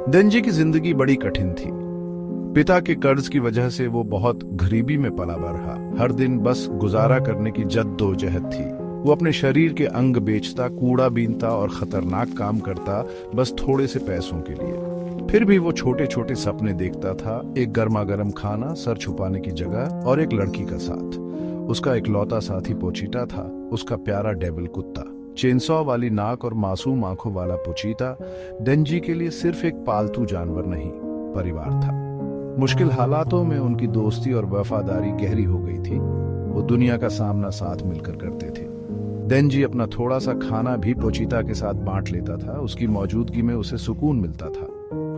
डेंजी की जिंदगी बड़ी कठिन थी। पिता के कर्ज की वजह से वो बहुत गरीबी में पला बड़ा रहा। हर दिन बस गुजारा करने की जद्दोजहद थी। वो अपने शरीर के अंग बेचता, कूड़ा बीनता और खतरनाक काम करता, बस थोड़े से पैसों के लिए। फिर भी वो छोटे छोटे सपने देखता था, एक गर्मा गर्म खाना, सर छुपाने की जगह और एक लड़की का साथ। उसका इकलौता साथी पोचीटा था, उसका प्यारा डेविल कुत्ता। चेनसॉ वाली नाक और मासूम आंखों वाला पोचीटा डेंजी के लिए सिर्फ एक पालतू जानवर नहीं, परिवार था। मुश्किल हालातों में उनकी दोस्ती और वफादारी गहरी हो गई थी। वो दुनिया का सामना साथ मिलकर करते थे। डेंजी अपना थोड़ा सा खाना भी पोचीटा के साथ बांट लेता था। उसकी मौजूदगी में उसे सुकून मिलता था।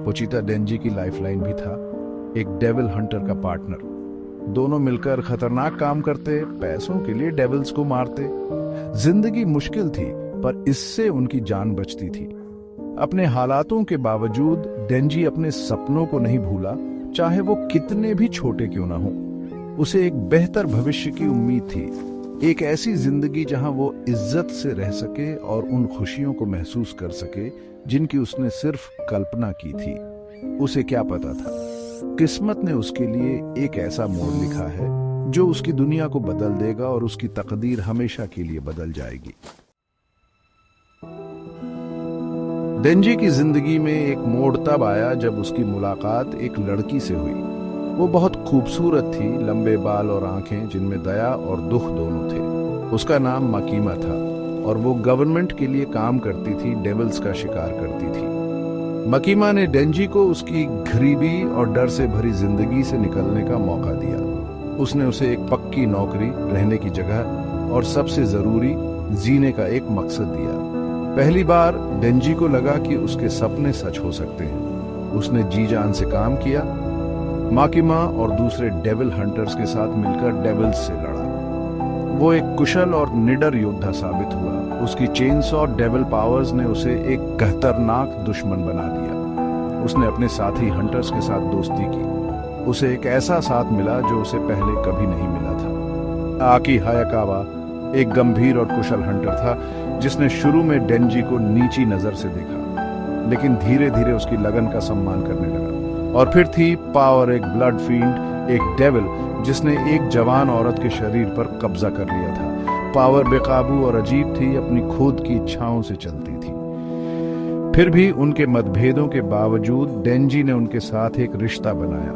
पोचीटा डेंजी की लाइफलाइन भी था, एक डेविल हंटर का पार्टनर। दोनों मिलकर खतरनाक काम करते, पैसों के लिए डेविल्स को मारते। जिंदगी मुश्किल थी, पर इससे उनकी जान बचती थी। अपने हालातों के बावजूद डेंजी अपने सपनों को नहीं भूला, चाहे वो कितने भी छोटे क्यों ना हो। उसे एक बेहतर भविष्य की उम्मीद थी, एक ऐसी जिंदगी जहां वो इज्जत से रह सके और उन खुशियों को महसूस कर सके जिनकी उसने सिर्फ कल्पना की थी। उसे क्या पता था, किस्मत ने उसके लिए एक ऐसा मोड़ लिखा है जो उसकी दुनिया को बदल देगा और उसकी तकदीर हमेशा के लिए बदल जाएगी। डेंजी की जिंदगी में एक मोड़ तब आया जब उसकी मुलाकात एक लड़की से हुई। वो बहुत खूबसूरत थी, लंबे बाल और आंखें जिनमें दया और दुख दोनों थे। उसका नाम माकीमा था और वो गवर्नमेंट के लिए काम करती थी, डेविल्स का शिकार करती थी। मकीमा ने डेंजी को उसकी गरीबी और डर से भरी जिंदगी से निकलने का मौका दिया। उसने उसे एक पक्की नौकरी, रहने की जगह और सबसे जरूरी जीने का एक मकसद दिया। पहली बार डेंजी को लगा कि उसके सपने सच हो सकते हैं। उसने जी जान से काम किया, माकीमा और दूसरे डेविल हंटर्स के साथ मिलकर डेविल्स से लड़ा। वो एक कुशल और निडर योद्धा साबित हुआ। उसकी चेनसॉ डेविल पावर्स ने उसे एक खतरनाक दुश्मन बना दिया। उसने अपने साथी हंटर्स के साथ दोस्ती की। उसे एक ऐसा साथ मिला जो उसे पहले कभी नहीं मिला था। आकी हायाकावा एक गंभीर और कुशल हंटर था जिसने शुरू में डेंजी को नीची नजर से देखा, लेकिन धीरे धीरे उसकी लगन का सम्मान करने लगा। और फिर थी पावर, एक ब्लड फील्ड, एक डेविल जिसने एक जवान औरत के शरीर पर कब्जा कर लिया था। पावर बेकाबू और अजीब थी, अपनी खुद की इच्छाओं से चलती थी। फिर भी उनके मतभेदों के बावजूद डेंजी ने उनके साथ एक रिश्ता बनाया।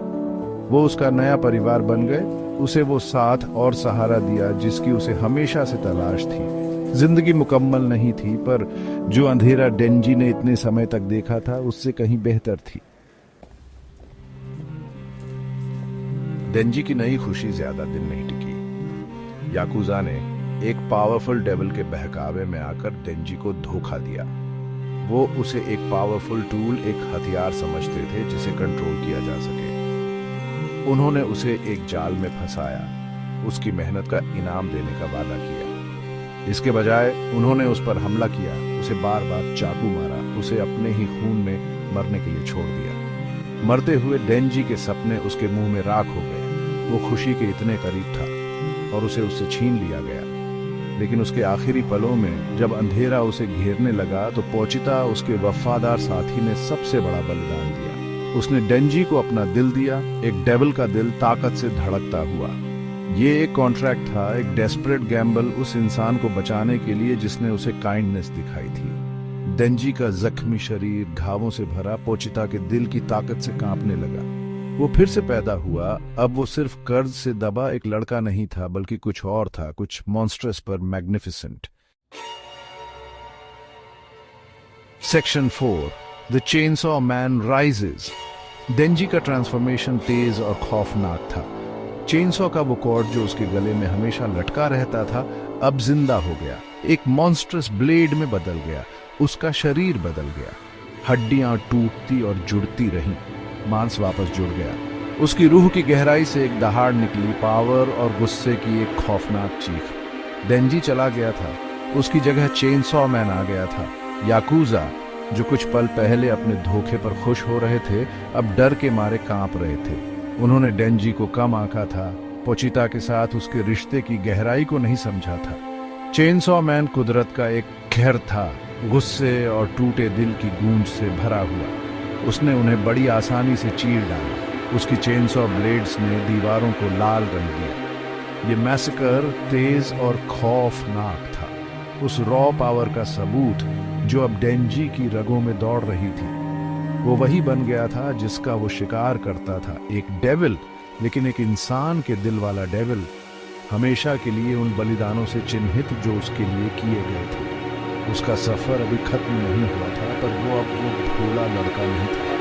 वो उसका नया परिवार बन गए। उसे वो साथ और सहारा दिया जिसकी उसे हमेशा से तलाश थी। जिंदगी मुकम्मल नहीं थी, पर जो अंधेरा डेंजी ने इतने समय तक देखा था उससे कहीं बेहतर थी। डेंजी की नई खुशी ज्यादा दिन नहीं टिकी। याकुजा ने एक पावरफुल डेविल के बहकावे में आकर डेंजी को धोखा दिया। वो उसे एक पावरफुल टूल, एक हथियार समझते थे जिसे कंट्रोल किया जा सके। उन्होंने उसे एक जाल में फंसाया, उसकी मेहनत का इनाम देने का वादा किया। इसके बजाय उन्होंने उस पर हमला किया, उसे बार बार चाकू मारा, उसे अपने ही खून में मरने के लिए छोड़ दिया। मरते हुए डेंजी के सपने उसके मुंह में राख हो गए। वो खुशी के इतने करीब था और उसे उससे छीन लिया गया। लेकिन उसके आखिरी पलों में जब अंधेरा उसे घेरने लगा तो पोचीटा, उसके वफादार साथी, ने सबसे बड़ा बलिदान दिया। उसने डेंजी को अपना दिल दिया, एक डेविल का दिल ताकत से धड़कता हुआ। ये एक कॉन्ट्रैक्ट था, एक डेस्परेट गैम्बल उस इंसान को बचाने के लिए जिसने उसे काइंडनेस दिखाई थी। डेंजी का जख्मी शरीर घावों से भरा पोचीटा के दिल की ताकत से कांपने लगा। वो फिर से पैदा हुआ। अब वो सिर्फ कर्ज से दबा एक लड़का नहीं था, बल्कि कुछ और था, कुछ मॉन्स्ट्रस पर magnificent. Section 4, the chainsaw man rises. Denji का ट्रांसफॉर्मेशन तेज और खौफनाक था। चेनसॉ का वो कॉर्ड जो उसके गले में हमेशा लटका रहता था, अब जिंदा हो गया, एक मॉन्स्ट्रस ब्लेड में बदल गया। उसका शरीर बदल गया, हड्डियां टूटती और जुड़ती रहीं, मांस वापस जुड़ गया। उसकी रूह की गहराई से एक दहाड़ निकली, पावर और गुस्से की एक खौफनाक चीख। डेंजी चला गया था, उसकी जगह चेनसॉ मैन आ गया था। याकुजा, जो कुछ पल पहले अपने धोखे पर खुश हो रहे थे, अब डर के मारे कांप रहे थे। उन्होंने डेंजी को कम आंका था, पोचीटा के साथ उसके रिश्ते की गहराई को नहीं समझा था। चेनसॉ मैन कुदरत का एक कहर था, गुस्से और टूटे दिल की गूंज से भरा हुआ। उसने उन्हें बड़ी आसानी से चीर डाला। उसकी चेनसॉ ब्लेड्स ने दीवारों को लाल रंग दिया। ये मैसेकर तेज और खौफनाक था, उस रॉ पावर का सबूत जो अब डेंजी की रगों में दौड़ रही थी। वो वही बन गया था जिसका वो शिकार करता था, एक डेविल, लेकिन एक इंसान के दिल वाला डेविल, हमेशा के लिए उन बलिदानों से चिन्हित जो उसके लिए किए गए थे। उसका सफर अभी खत्म नहीं हुआ था, पर वो अब वो भोला लड़का नहीं था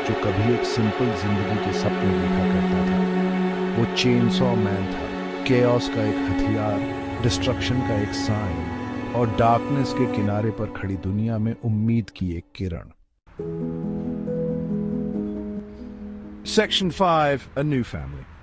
जो कभी एक सिंपल जिंदगी के सपने देखा करता था। वो चेनसॉ मैन था, केओस का एक हथियार, डिस्ट्रक्शन का एक साइन और डार्कनेस के किनारे पर खड़ी दुनिया में उम्मीद की एक किरण। Section 5, A New Family.